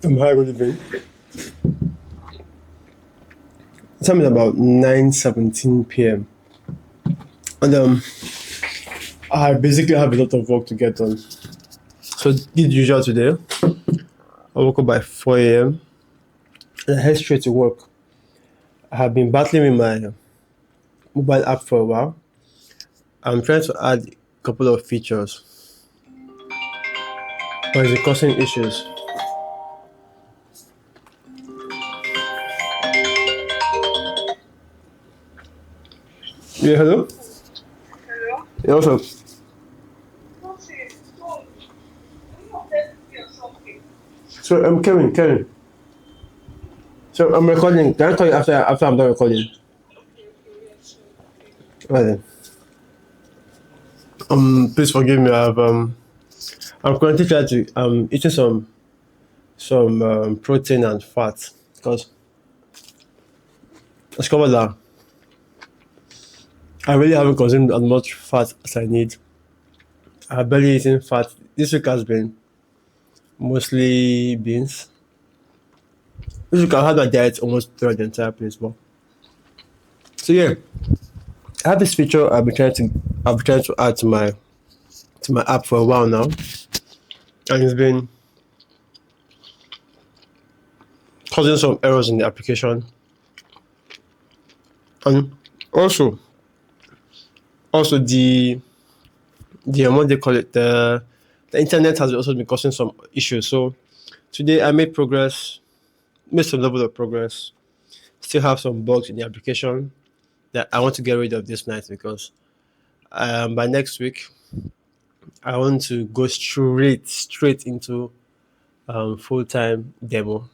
Hi, good evening. Time is about 9:17 p.m. And I basically have a lot of work to get done. So did usual today. I woke up by 4 a.m. and I head straight to work. I have been battling with my mobile app for a while. I'm trying to add a couple of features, but it's causing issues. Yeah, hello? Hello? Yeah, what's up? Nothing. No, I'm not texting me or something. So I'm Kevin. So I'm recording. Can I call you after I'm done recording? Okay, okay, yeah, sure. Okay. Right then. Please forgive me. I'm currently trying to eating some protein and fat because I discovered that I really haven't consumed as much fat as I need. I've barely eaten fat. This week has been mostly beans. This week I had my diet almost throughout the entire place. But so yeah, I have this feature I've been trying to add to my app for a while now, and it's been causing some errors in the application. And also also the what they call it the internet has also been causing some issues. So today I made some level of progress. Still have some bugs in the application that I want to get rid of this night because by next week I want to go straight into full time demo.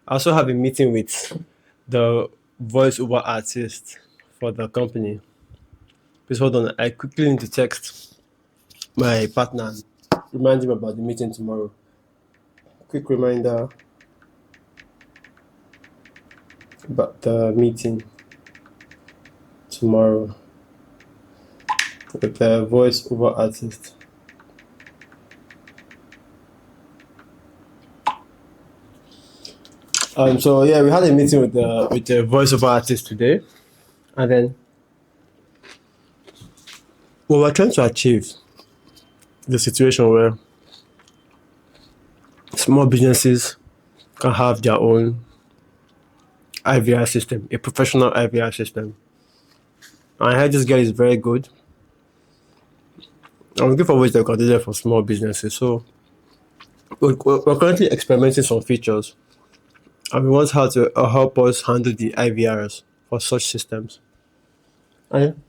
I also have a meeting with the voiceover artist for the company. Please hold on. I quickly need to text my partner and remind him about the meeting tomorrow. Quick reminder about the meeting tomorrow with the voiceover artist. So yeah, we had a meeting with the voiceover artist today, and then we were trying to achieve the situation where small businesses can have their own IVR system, a professional IVR system. And I heard this guy is very good. I'm looking for ways that we can do that for small businesses. So we're currently experimenting some features, and we want her to help us handle the IVRs for such systems. And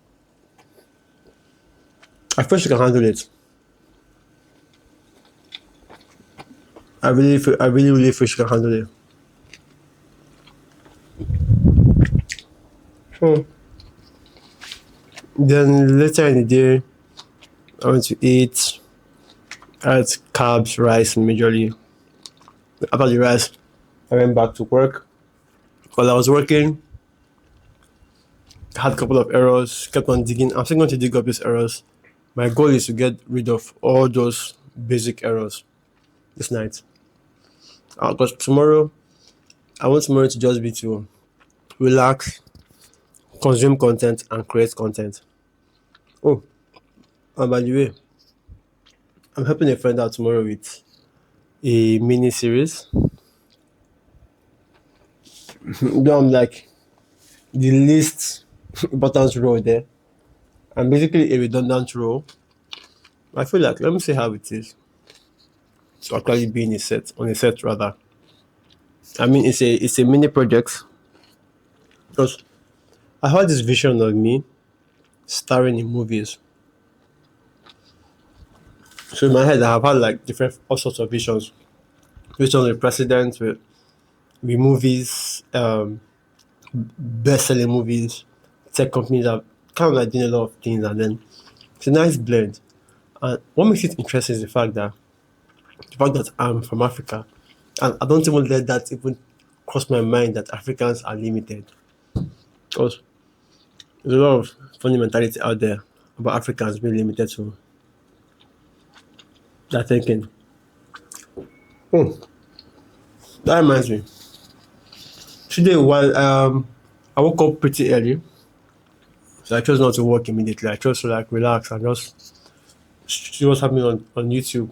I feel she can handle it. I really feel she can handle it. So then later in the day, I went to eat. I had carbs, rice, majorly. After the rice, I went back to work. While I was working, I had a couple of errors, kept on digging. I'm still going to dig up these errors. My goal is to get rid of all those basic errors this night. Because tomorrow, I want tomorrow to just be to relax, consume content, and create content. Oh, and by the way, I'm helping a friend out tomorrow with a mini series. Though I'm like the least important role there. I'm basically a redundant role. I feel like let me see how it is to actually be in a set on a set rather. I mean it's a mini project because I had this vision of me starring in movies. So in my head I have had like different all sorts of visions. Vision with president with movies, best selling movies, tech companies that kind of like doing a lot of things and then it's a nice blend. And what makes it interesting is the fact that I'm from Africa, and I don't even let that even cross my mind that Africans are limited. Because there's a lot of funny mentality out there about Africans being limited to that thinking. Hmm. That reminds me. Today, while I woke up pretty early, so I chose not to work immediately. I chose to like relax and just see what's happening on YouTube.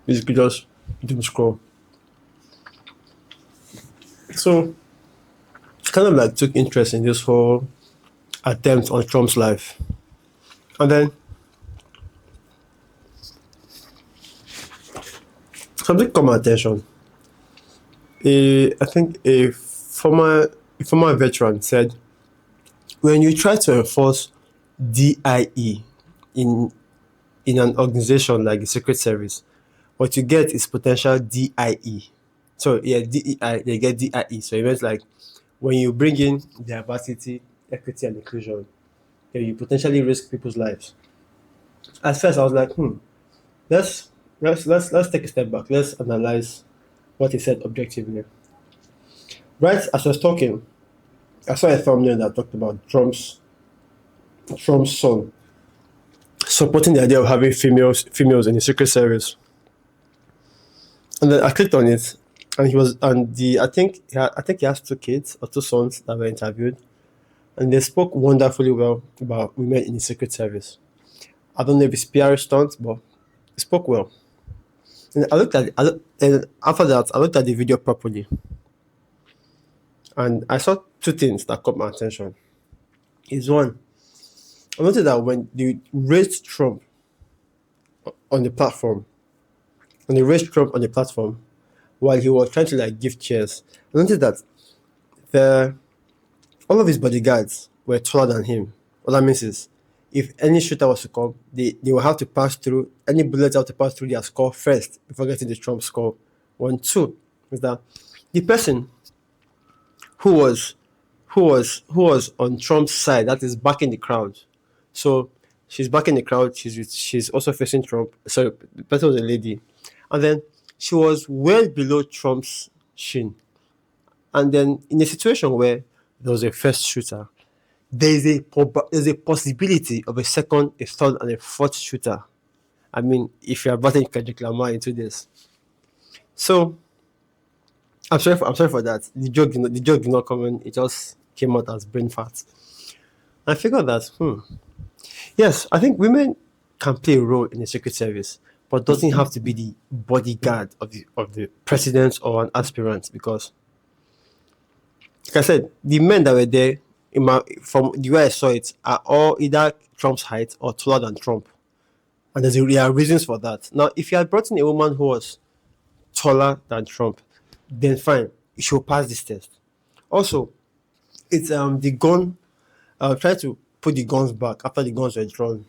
Basically, just doom scroll. So, kind of like took interest in this whole attempt on Trump's life, and then something caught my attention. I think a former veteran said, when you try to enforce DIE in an organization like the Secret Service, what you get is potential DIE. So yeah, DEI, they get DIE. So it means like when you bring in diversity, equity, and inclusion, then you potentially risk people's lives. At first, I was like, let's let's take a step back. Let's analyze what he said objectively. Right as I was talking, I saw a thumbnail that talked about Trump's son supporting the idea of having females in the Secret Service. And then I clicked on it, and he was and the I think he has two kids or two sons that were interviewed, and they spoke wonderfully well about women in the Secret Service. I don't know if it's PR stunt, but they spoke well. And and after that I looked at the video properly, and I saw two things that caught my attention. Is one, I noticed that when they raised Trump on the platform, when they raised Trump on the platform while he was trying to like give cheers, I noticed that the all of his bodyguards were taller than him. What that means is, if any shooter was to come, they will have to pass through any bullets have to pass through their skull first before getting the Trump skull. One, two is that the person who was who was on Trump's side, that is backing the crowd. So she's backing the crowd. She's also facing Trump. Sorry, the person was a lady, and then she was well below Trump's shin. And then in a situation where there was a first shooter, there's a possibility of a second, a third, and a fourth shooter. I mean, if you are batting Kendrick Lamar into this, so I'm sorry for that. The joke did not come in. It just came out as brain fart. I figured that yes, I think women can play a role in the Secret Service, but doesn't have to be the bodyguard of the president or an aspirant, because like I said, the men that were there, from the way I saw it, are all either Trump's height or taller than Trump. And there are reasons for that. Now, if you had brought in a woman who was taller than Trump, then fine, she will pass this test. Also, it's the gun. Try to put the guns back after the guns were drawn.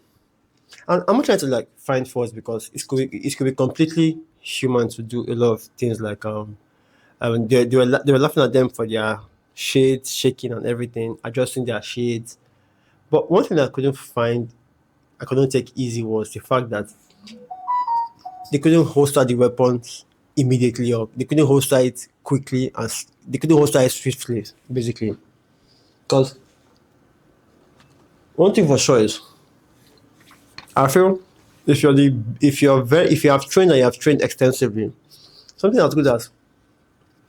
And I'm not trying to like find faults, because it could be completely human to do a lot of things like they were laughing at them for their shades shaking and everything, adjusting their shades. But one thing I couldn't take easy was the fact that they couldn't holster the weapons immediately, or they couldn't holster it quickly, they couldn't holster it swiftly, basically. Because one thing for sure is, I feel if you have trained and you have trained extensively, something as good as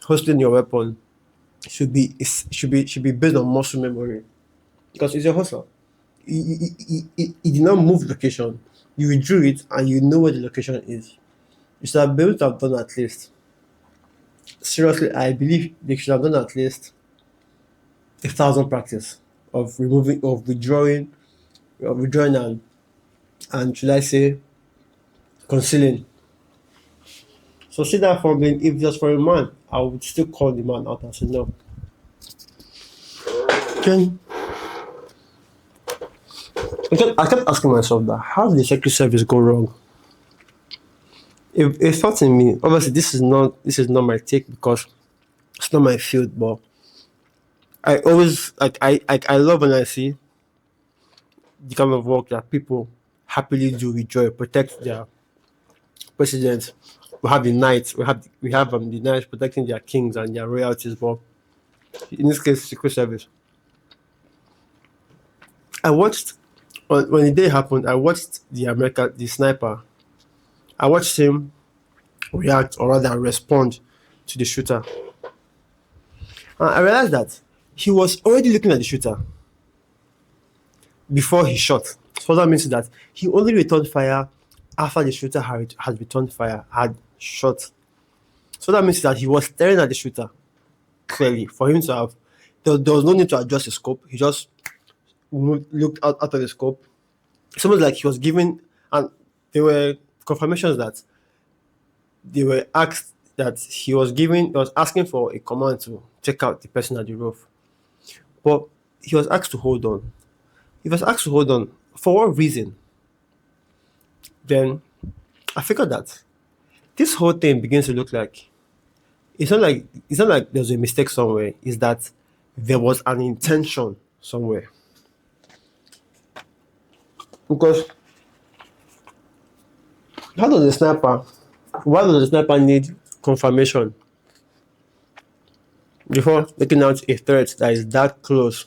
hostling your weapon should be based on muscle memory, because it's a hustler. It did not move location. You withdrew it and you know where the location is. You should have been able to have done at least. Seriously, I believe they should have done at least 1,000 practice of removing, of withdrawing and should I say concealing. So see that for me, if just for a man, I would still call the man out and say no. Then I kept asking myself that, how did the Secret Service go wrong? It thought in me, obviously this is not my take, because it's not my field, but I always I love when I see the kind of work that people happily do with joy, protect their presidents. We have the knights, we have the knights protecting their kings and their royalties, but in this case, Secret Service. I watched when the day happened. I watched the sniper. I watched him react, or rather respond, to the shooter. And I realized that he was already looking at the shooter before he shot. So that means that he only returned fire after the shooter had returned fire, had shot. So that means that he was staring at the shooter clearly for him to have. There was no need to adjust the scope. He just looked out of the scope. It's almost like he was given, and there were confirmations that they were asked that he was asking for a command to check out the person at the roof. But he was asked to hold on. He was asked to hold on. For what reason? Then I figured that this whole thing begins to look like it's not like there's a mistake somewhere. It's that there was an intention somewhere. Because how does the sniper why does the sniper need confirmation before taking out a threat that is that close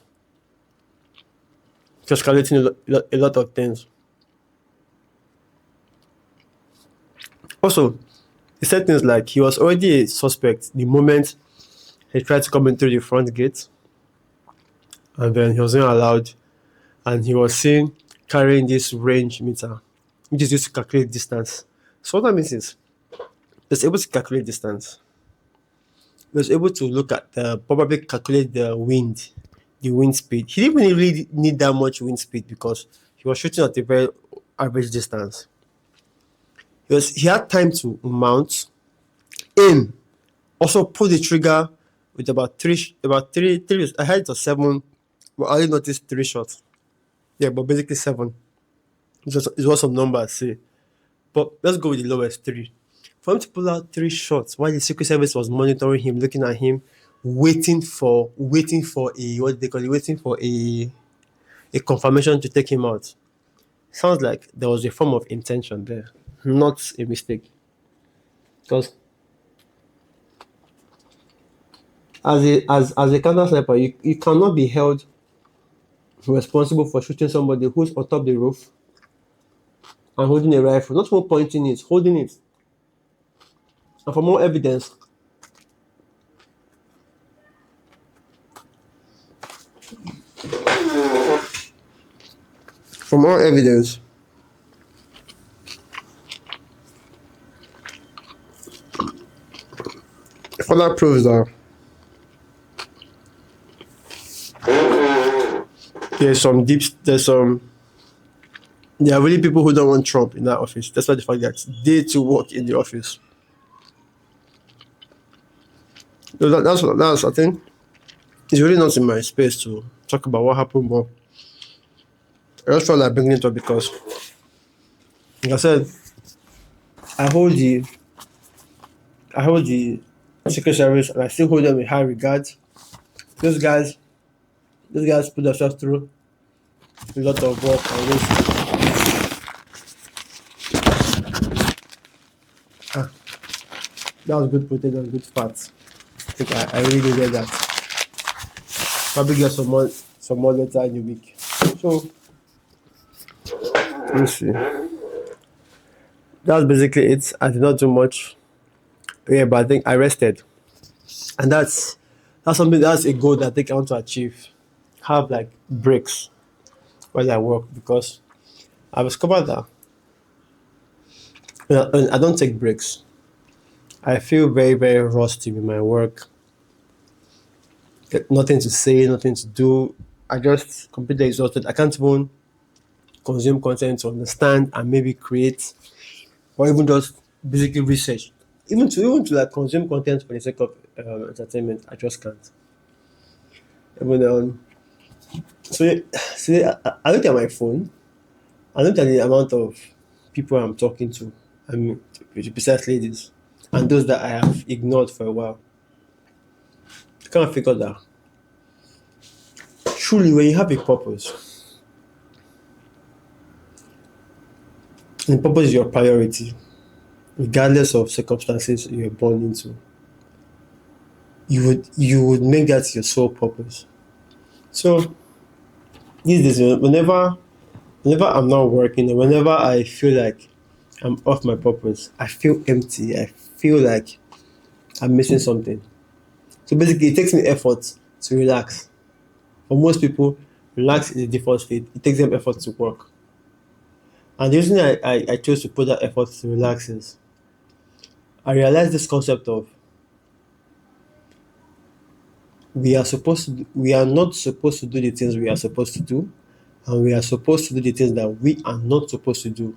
to escalating a lot of things? Also, he said things like he was already a suspect the moment he tried to come in through the front gate, and then he wasn't allowed, and he was seen carrying this range meter, which is used to calculate distance. So what that means is he was able to calculate distance. He was able to look at probably calculate the wind speed. He didn't really need that much wind speed because he was shooting at a very average distance. He had time to mount, aim, also pull the trigger with about three. I had it was 7, but I only noticed 3 shots. Yeah, but basically 7. It was some numbers say, but let's go with the lowest 3. For him to pull out 3 shots while the Secret Service was monitoring him, looking at him, waiting for a what they call it, waiting for a confirmation to take him out. Sounds like there was a form of intention there, not a mistake. Because as a counter sniper, you cannot be held responsible for shooting somebody who's on top the roof and holding a rifle, not more pointing it, holding it. And for more evidence, further proves that there are really people who don't want Trump in that office. That's why the fact that they too work in the office. So that's I think it's really not in my space to talk about what happened, but I just felt like bringing it up because, like I said, I hold the Secret Service and I still hold them in high regard. Those guys put themselves through a lot of work and risk. That was good potato and good fat. I think I really needed that. Probably get some more later in the week. So let's see. That's basically it. I did not do much. Yeah, but I think I rested. And that's a goal that I think I want to achieve. Have like breaks while I work, because I've discovered that when I don't take breaks, I feel very, very rusty with my work. Get nothing to say, nothing to do. I just completely exhausted. I can't even consume content to understand and maybe create, or even just basically research. Even to like consume content for the sake of entertainment, I just can't. Even I looked at my phone. I looked at the amount of people I'm talking to. I mean, besides ladies, and those that I have ignored for a while. I kind of figured that truly, when you have a purpose, and the purpose is your priority, regardless of circumstances you're born into, you would make that your sole purpose. So these days, whenever I'm not working, and whenever I feel like I'm off my purpose, I feel empty. I feel like I'm missing something. So basically, it takes me effort to relax. For most people, relax is the default state. It takes them effort to work. And the reason I chose to put that effort to relax is I realized this concept of we are not supposed to do the things we are supposed to do, and we are supposed to do the things that we are not supposed to do.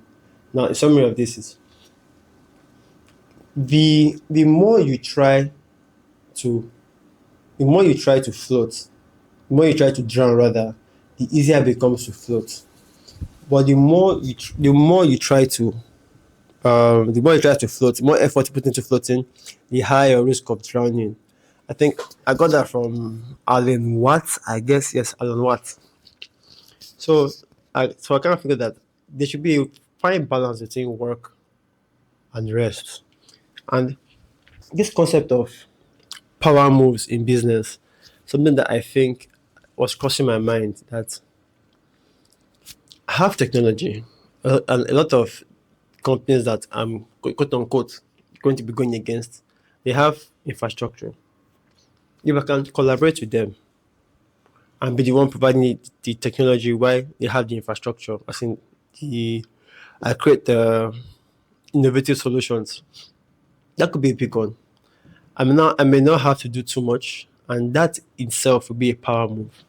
Now, a summary of this is the more you try to the more you try to float, the more you try to drown rather, the easier it becomes to float. But the more you try to the more you try to float, the more effort you put into floating, the higher risk of drowning. I think I got that from Alan Watts. I guess yes, Alan Watts. So I kind of figured that there should be a fine balance between work and rest. And this concept of power moves in business, something that I think was crossing my mind that I have technology, and a lot of companies that I'm quote unquote going to be going against, they have infrastructure. If I can collaborate with them and be the one providing the technology while they have the infrastructure, as in the I create the innovative solutions, that could be a big one. I may not have to do too much, and that itself will be a power move.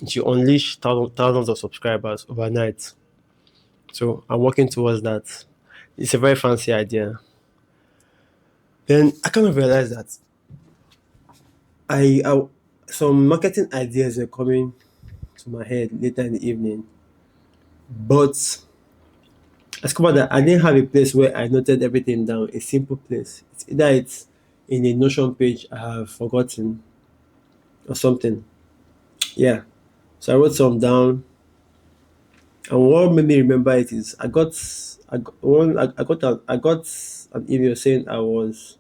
It will unleash thousands of subscribers overnight. So I'm working towards that. It's a very fancy idea. Then I kind of realized that I some marketing ideas are coming to my head later in the evening, but I discovered that I didn't have a place where I noted everything down. A simple place. It's either it's in a Notion page I have forgotten or something. Yeah. So I wrote some down, and what made me remember it is I got an email saying I was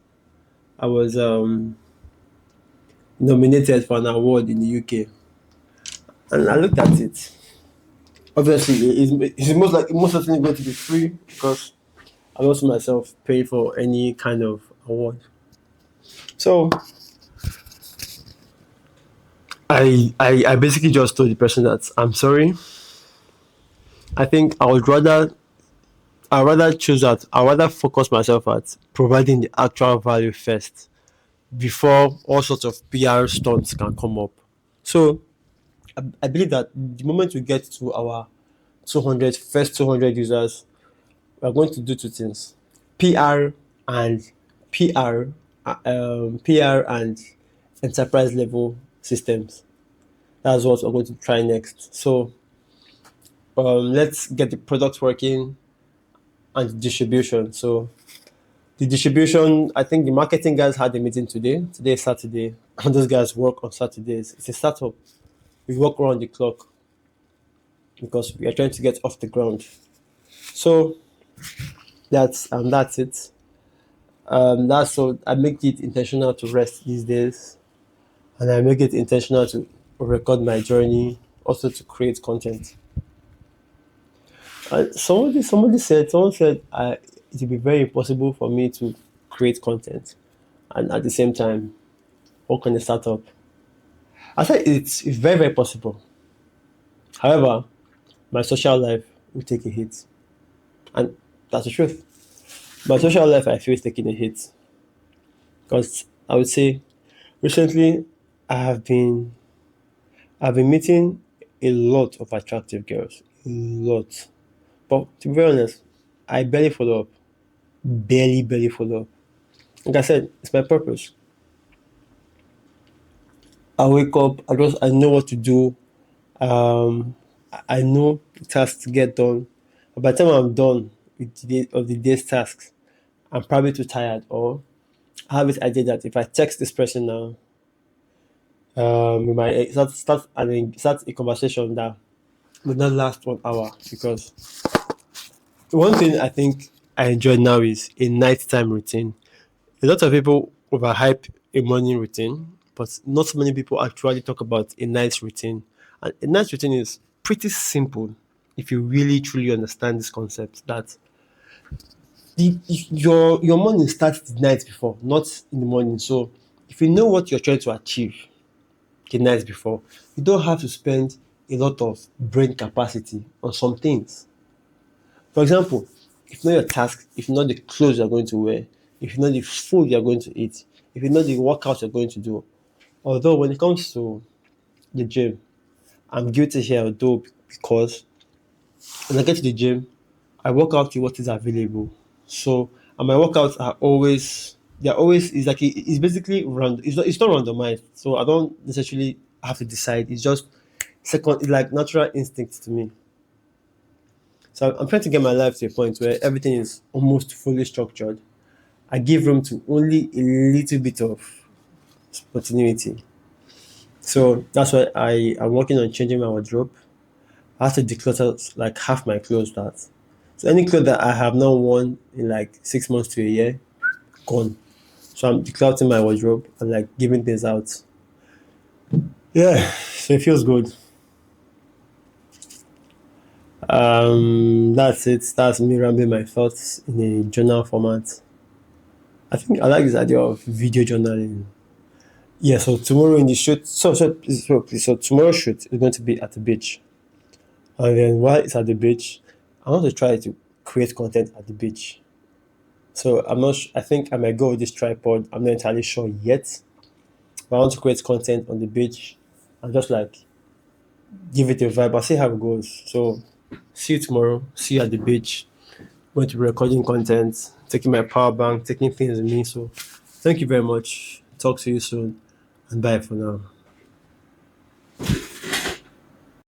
nominated for an award in the UK, and I looked at it. Obviously, most certainly going to be free because I lost myself paying for any kind of award. So I basically just told the person that I'm sorry. I think I'd rather choose that. I'd rather focus myself at providing the actual value first before all sorts of PR stunts can come up. So I believe that the moment we get to our 200 users, we're going to do two things: PR and PR, PR and enterprise level systems. That's what we're going to try next. So let's get the product working and the distribution. So the distribution, I think the marketing guys had a meeting today. Today is Saturday, and those guys work on Saturdays. It's a startup. We work around the clock because we are trying to get off the ground. So that's it. That's so I make it intentional to rest these days, and I make it intentional to record my journey, also to create content. Someone said it would be very impossible for me to create content and at the same time work on a startup. I said it's very possible. However, my social life will take a hit, and that's the truth. My social life I feel is taking a hit because I would say recently I have been I've been meeting a lot of attractive girls, a lot. But to be very honest, I barely follow up, barely follow up. Like I said, it's my purpose. I wake up, I know what to do. I know the tasks to get done. But by the time I'm done with the day's tasks, I'm probably too tired, or I have this idea that if I text this person now, we might start a conversation that will not last 1 hour because one thing I think I enjoy now is a nighttime routine. A lot of people overhype a morning routine, but not so many people actually talk about a night routine. And a night routine is pretty simple if you really truly understand this concept that Your morning starts the night before, not in the morning. So if you know what you're trying to achieve the night before, you don't have to spend a lot of brain capacity on some things. For example, if you know your task, if you know the clothes you're going to wear, if you know the food you're going to eat, if you know the workout you're going to do. Although when it comes to the gym, I'm guilty here, although, because when I get to the gym, I work out with what is available. So, and my workouts are always, they're always, it's like, it's basically random. It's not randomized. So I don't necessarily have to decide. It's just second, it's like natural instinct to me. So I'm trying to get my life to a point where everything is almost fully structured. I give room to only a little bit of spontaneity. So that's why I am working on changing my wardrobe. I have to declutter like half my clothes that. So any clothes that I have not worn in like 6 months to a year, gone. So I'm decluttering my wardrobe and like giving things out. Yeah, so it feels good. That's it. That's me rambling my thoughts in a journal format. I think I like this idea of video journaling. Yeah, so tomorrow in the shoot, so tomorrow's shoot is going to be at the beach. And then while it's at the beach, I want to try to create content at the beach. So I'm not. I think I might go with this tripod. I'm not entirely sure yet. But I want to create content on the beach and just like give it a vibe. I'll see how it goes. So see you tomorrow. See you at the beach. Going to be recording content, taking my power bank, taking things with me. So thank you very much. Talk to you soon, and bye for now.